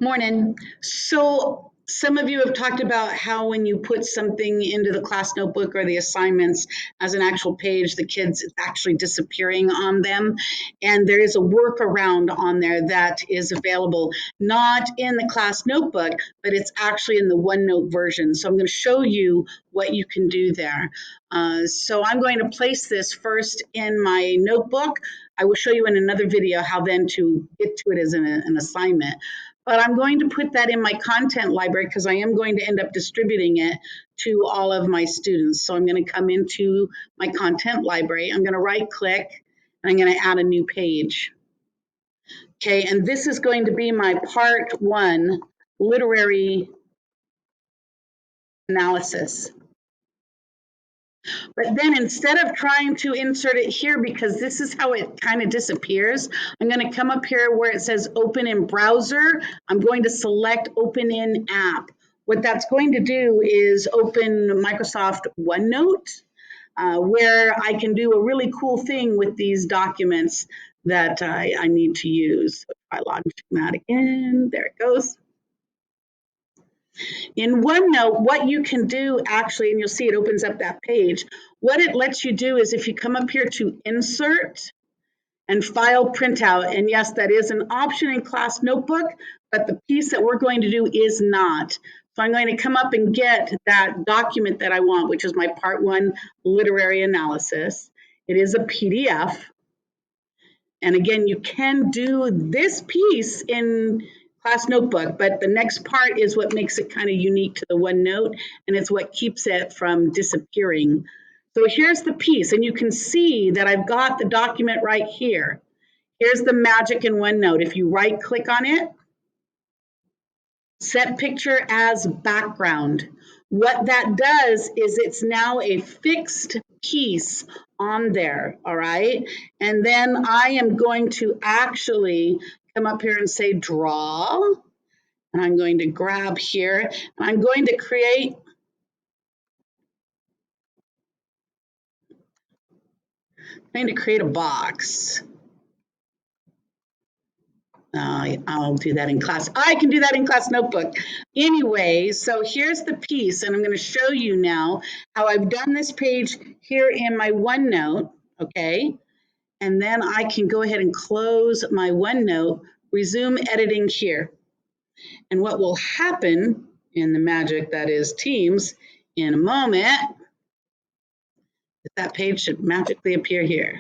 Morning. So some of you have talked about how when you put something into the class notebook or the assignments as an actual page, the kids it's actually disappearing on them. And there is a workaround on there that is available, not in the class notebook, but it's actually in the OneNote version. So I'm going to show you what you can do there. So I'm going to place this first in my notebook. I will show you in another video how then to get to it as an assignment. But I'm going to put that in my content library because I am going to end up distributing it to all of my students. So I'm going to come into my content library. I'm going to right click and I'm going to add a new page. Okay, and this is going to be my part 1 literary analysis. But then instead of trying to insert it here, because this is how it kind of disappears, I'm going to come up here where it says open in browser. I'm going to select open in app. What that's going to do is open Microsoft OneNote, where I can do a really cool thing with these documents that I need to use. So if I log that again, there it goes. In OneNote, what you can do actually, and you'll see it opens up that page, what it lets you do is if you come up here to insert and file printout, and yes, that is an option in class notebook, but the piece that we're going to do is not. So I'm going to come up and get that document that I want, which is my part 1 literary analysis. It is a PDF. And again, you can do this piece in class notebook, but the next part is what makes it kind of unique to the OneNote, and it's what keeps it from disappearing. So here's the piece, and you can see that I've got the document right here. Here's the magic in OneNote. If you right click on it, set picture as background. What that does is it's now a fixed piece on there, all right? And then I am going to actually come up here and say draw, and I'm going to grab here, and I'm going to create a box. I'll do that in class. I can do that in class notebook. Anyway, so here's the piece, and I'm going to show you now how I've done this page here in my OneNote, okay? And then I can go ahead and close my OneNote, resume editing here. And what will happen in the magic that is Teams in a moment, that page should magically appear here.